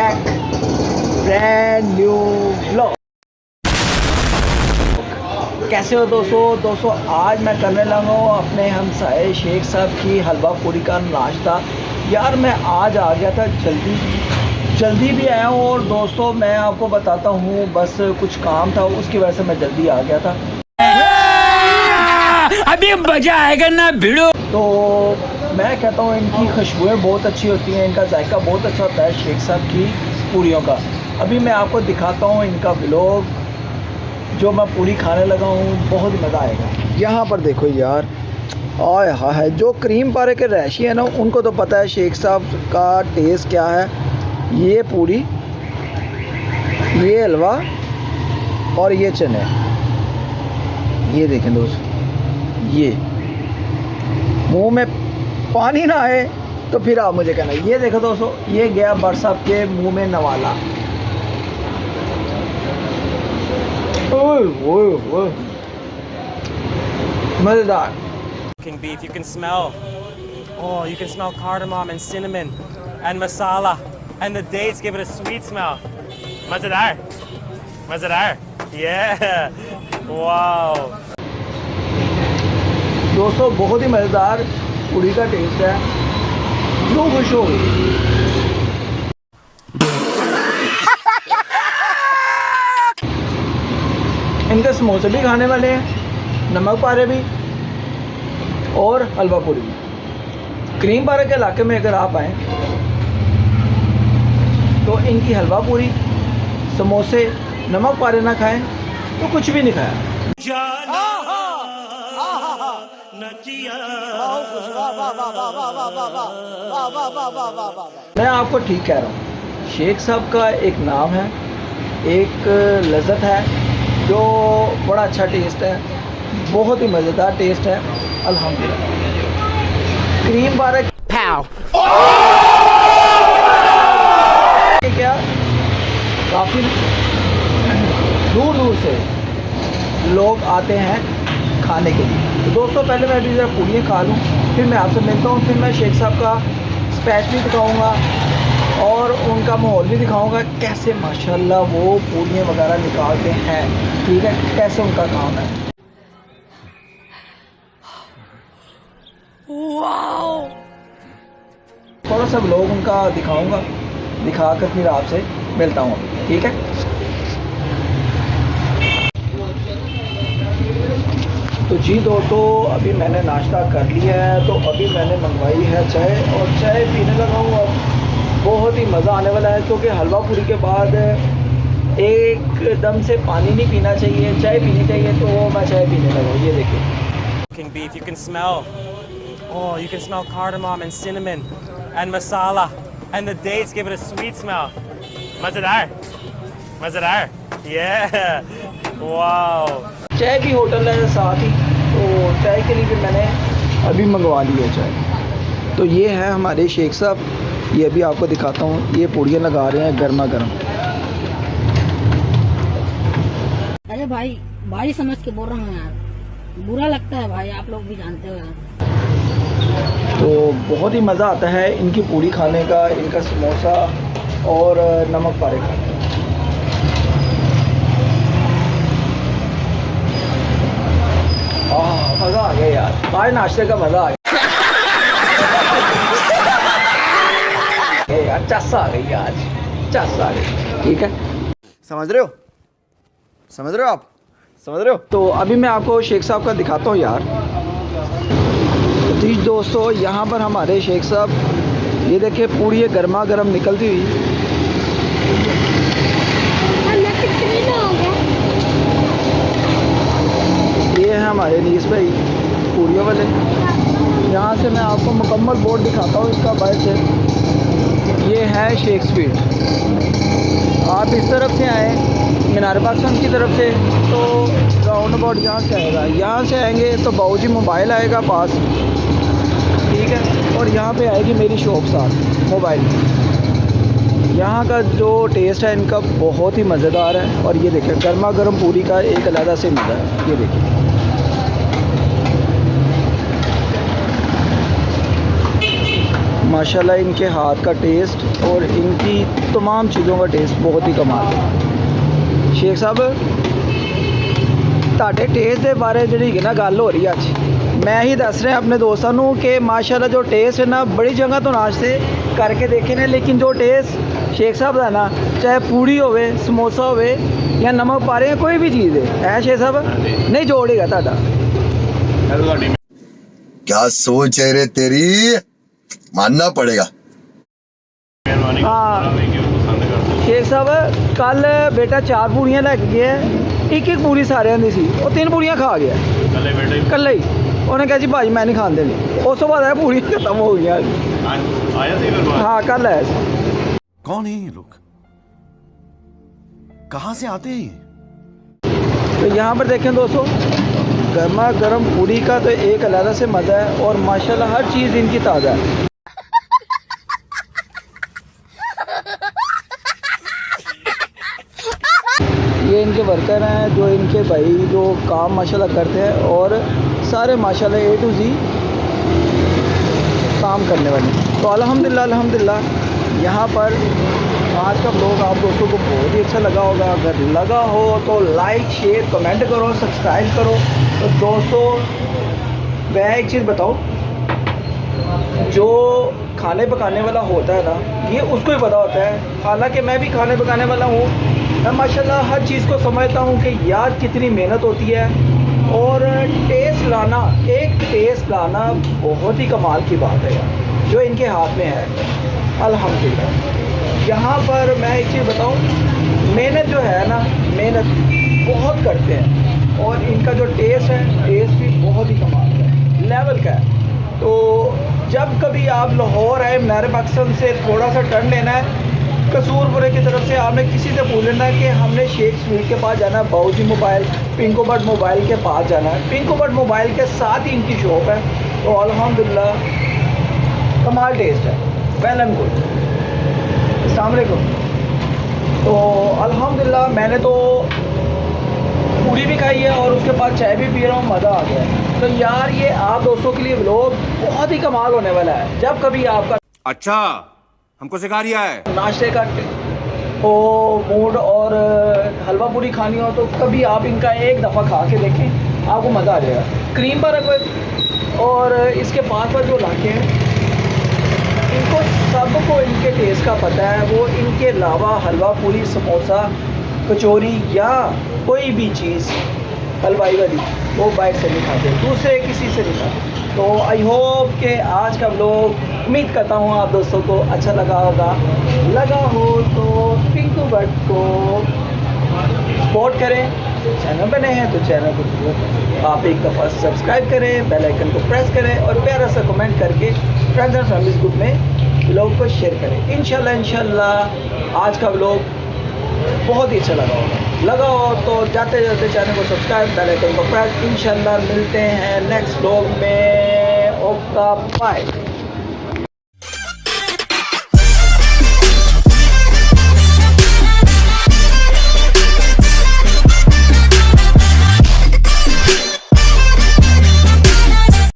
Back brand new vlog. कैसे हो दोस्तों आज मैं करने लगा हूँ अपने हमसाए शेख साहब की हलवा पूरी का नाश्ता। यार मैं आज आ गया था जल्दी भी आया हूँ, और दोस्तों मैं आपको बताता हूँ बस कुछ काम था उसकी वजह से मैं जल्दी आ गया था। अभी मजा आएगा ना भिड़ो। तो मैं कहता हूँ इनकी खुशबुएं बहुत अच्छी होती हैं, इनका जायका बहुत अच्छा होता है शेख साहब की पूरियों का। अभी मैं आपको दिखाता हूँ इनका व्लॉग जो मैं पूरी खाने लगा हूँ, बहुत ही मज़ा आएगा। यहाँ पर देखो यार, आय हाय, जो क्रीम पारे के रैशी है ना उनको तो पता है शेख साहब का टेस्ट क्या है। ये पूरी, ये हलवा और ये चने, ये देखें दोस्त, ये मुंह में पानी ना आए तो फिर आप मुझे कहना। ये देखो दोस्तों, ये गया बट साहब के मुंह में नवाला। मज़ेदार। Beef, you can smell. Oh, you can smell cardamom and cinnamon and masala, and the dates give it a sweet smell. Mazadar, mazadar. Yeah. Wow. दोस्तों बहुत ही मज़ेदार पूरी का टेस्ट है, जो खुश हो गई। इनके समोसे भी खाने वाले हैं, नमक पारे भी और हलवा पूरी भी। क्रीम पारे के इलाके में अगर आप आएँ तो इनकी हलवा पूरी, समोसे, नमक पारे ना खाएं तो कुछ भी नहीं खाया। मैं आपको ठीक कह रहा हूँ, शेख साहब का एक नाम है, एक लज़्ज़त है, जो बड़ा अच्छा टेस्ट है, बहुत ही मज़ेदार टेस्ट है अल्हम्दुलिल्लाह। क्रीम पारे क्या काफ़ी दूर से लोग आते हैं खाने के लिए। तो दोस्तों पहले मैं भी ज़रा पूड़ियाँ खा लूँ, फिर मैं आपसे मिलता हूँ, फिर मैं शेख साहब का स्पेच भी दिखाऊँगा और उनका माहौल भी दिखाऊँगा, कैसे माशाल्लाह वो पूड़ियाँ वगैरह निकालते हैं, ठीक है, कैसे उनका काम है। थोड़ा सा लोग उनका दिखाऊँगा, दिखाकर फिर आपसे मिलता हूँ, ठीक है। तो जी दोस्तों अभी मैंने नाश्ता कर लिया है, तो अभी मैंने मंगवाई है चाय और चाय पीने लगा हूँ। अब बहुत ही मज़ा आने वाला है, क्योंकि हलवा पूरी के बाद एकदम से पानी नहीं पीना चाहिए, चाय पीनी चाहिए, तो मैं चाय पीने लगा हूँ। ये देखिए, Beef, you can smell. Oh, you can smell cardamom and cinnamon and masala, and the dates give it a sweet smell. Mazadar, mazadar. Yeah. Wow. चाय भी होटल है साथ ही, तो चाय के लिए भी मैंने अभी मंगवा ली है चाय। तो ये है हमारे शेख साहब, ये अभी आपको दिखाता हूँ, ये पूड़ियाँ लगा रहे हैं गर्मा गर्म। अरे भाई समझ के बोल रहा हूँ यार, बुरा लगता है भाई, आप लोग भी जानते हो यार। तो बहुत ही मज़ा आता है इनकी पूड़ी खाने का, इनका समोसा और नमक पारे खाने का। मज़ा आ गया यार, आज नाश्ते का मज़ा आ गया यार, चस आ गई आज, चस आ गई, ठीक है। समझ रहे हो आप समझ रहे हो। तो अभी मैं आपको शेख साहब का दिखाता हूँ यार। जी दोस्तों यहाँ पर हमारे शेख साहब, ये देखिए पूड़ी गर्मा गर्म निकलती हुई। ये है हमारे नीस भाई पूड़ियों वाले। यहाँ से मैं आपको मुकम्मल बोर्ड दिखाता हूँ इसका बाहर से। ये है शेख स्वीट। आप इस तरफ से आए मीनार पाकिस्तान की तरफ से तो राउंड अबाउट यहाँ से आएगा, यहाँ से आएंगे तो बाऊजी मोबाइल आएगा पास, ठीक है, और यहाँ पे आएगी मेरी शॉप साथ मोबाइल। यहाँ का जो टेस्ट है इनका बहुत ही मज़ेदार है। और ये देखिए गर्मा गर्म पूरी का एक अलग से मज़ा है, ये देखिए। माशाल्लाह इनके हाथ का टेस्ट और इनकी तमाम चीज़ों का टेस्ट बहुत ही कमाल है। शेख साहब ਤੁਹਾਡੇ ਟੇਸਟ ਦੇ ਬਾਰੇ ਜਿਹੜੀ ਕਿ ਨਾ ਗੱਲ ਹੋ ਰਹੀ ਹੈ ਅੱਜ ਮੈਂ ਹੀ ਦੱਸ ਰਿਹਾ ਆਪਣੇ ਦੋਸਤਾਂ ਨੂੰ ਕਿ ਮਾਸ਼ਾਅੱਲਾ ਜੋ ਟੇਸਟ ਹੈ ਨਾ ਬੜੀ ਜਗ੍ਹਾ ਤੋਂ ਨਾਸ਼ਤੇ ਕਰਕੇ ਦੇਖੇ ਨੇ ਲੇਕਿਨ ਜੋ ਟੇਸਟ ਸ਼ੇਖ ਸਾਹਿਬ ਦਾ ਨਾ ਚਾਹੇ ਪੂੜੀ ਹੋਵੇ ਸਮੋਸਾ ਹੋਵੇ ਜਾਂ ਨਮਕ ਪਾ ਰਹੇ ਕੋਈ ਵੀ ਚੀਜ਼ ਹੈ ਸ਼ੇਖ ਸਾਹਿਬ ਨਹੀਂ ਜੋੜੇਗਾ ਤੁਹਾਡਾ। क्या सोच है रे तेरी, मानना पड़ेगा। हाँ शेख साहब कल बेटा 4 पूड़ियाँ लैके गया एक एक पूड़ी सारिਆਂ ਦੀ ਸੀ ਉਹ 3 पूड़ियाँ खा गया ਕੱਲੇ ਹੀ ਉਹਨੇ ਕਿਹਾ ਜੀ ਭਾਜੀ ਮੈਂ ਨਹੀਂ ਖਾਣ ਦੇਣੀ ਉਸ ਤੋਂ ਬਾਅਦ ਇਹ पूड़ियाँ खत्म हो गया। आया थे फिर हाँ कल आया था। कौन है ये लोग, कहाँ से आते हैं ये? तो यहाँ पर देखें दोस्तों गर्मा गर्म पूड़ी का तो एक अलग से मज़ा है और माशाल्लाह हर चीज़ इनकी ताज़ा है। ये इनके वर्कर हैं जो इनके भाई जो काम माशाल्लाह करते हैं और सारे माशाल्लाह A to Z काम करने वाले। तो अल्हम्दुलिल्लाह यहाँ पर आज का ब्लॉग आप दोस्तों को बहुत ही अच्छा लगा होगा। अगर लगा हो तो लाइक शेयर कमेंट करो सब्सक्राइब करो। तो दोस्तों मैं एक चीज़ बताऊँ, जो खाने पकाने वाला होता है ना ये उसको ही पता होता है। हालांकि मैं भी खाने पकाने वाला हूँ, मैं माशाल्लाह हर चीज़ को समझता हूँ कि यार कितनी मेहनत होती है और टेस्ट लाना, एक टेस्ट लाना बहुत ही कमाल की बात है यार जो इनके हाथ में है अल्हम्दुलिल्लाह। यहाँ पर मैं एक चीज़ बताऊँ, मेहनत जो है ना मेहनत बहुत करते हैं और इनका जो टेस्ट है टेस्ट भी बहुत ही कमाल का है, लेवल का है। तो जब कभी आप लाहौर आए मीनार पाकिस्तान से थोड़ा सा टर्न लेना है कसूरपुरे की तरफ से, आपने किसी से पूछ लेना है कि हमने शेख स्वीट के पास जाना है, बाऊजी मोबाइल पिंको बट मोबाइल के पास जाना है। पिंको बट मोबाइल के साथ ही इनकी शॉप है। तो अल्हम्दुलिल्लाह कमाल टेस्ट है, वेल एंड गुड। अस्सलाम वालेकुम। तो अल्हम्दुलिल्लाह मैंने तो पूरी भी खाई है और उसके बाद चाय भी पी रहा हूँ, मज़ा आ गया है। तो यार ये आप दोस्तों के लिए व्लॉग बहुत ही कमाल होने वाला है। जब कभी आपका अच्छा हमको सिखा रिया है नाश्ते का हो मूड और हलवा पूरी खानी हो तो कभी आप इनका एक दफ़ा खा के देखें, आपको मज़ा आ जाएगा। क्रीम पर रखो और इसके पास पर जो लाके हैं इनको सबको इनके टेस्ट का पता है। वो इनके अलावा हलवा पूरी समोसा कचौरी या कोई भी चीज़ हलवाई वाली वो बाइट से नहीं खाते, दूसरे किसी से नहीं खाते। तो आई होप कि आज का व्लॉग उम्मीद करता हूँ आप दोस्तों को अच्छा लगा होगा। लगा हो तो पिंकू बट को सपोर्ट करें, चैनल बने हैं तो चैनल को आप एक दफ़ा सब्सक्राइब करें, बेल आइकन को प्रेस करें और प्यारा सा कमेंट करके फ्रेंड्स एंड फैमिलीज ग्रुप में व्लॉग को शेयर करें। इंशाल्लाह आज का व्लॉग बहुत ही अच्छा लगा हो तो जाते जाते चैनल को सब्सक्राइब बेल आइकन को प्रेस। इंशाल्लाह मिलते हैं नेक्स्ट व्लॉग में। Okay bye.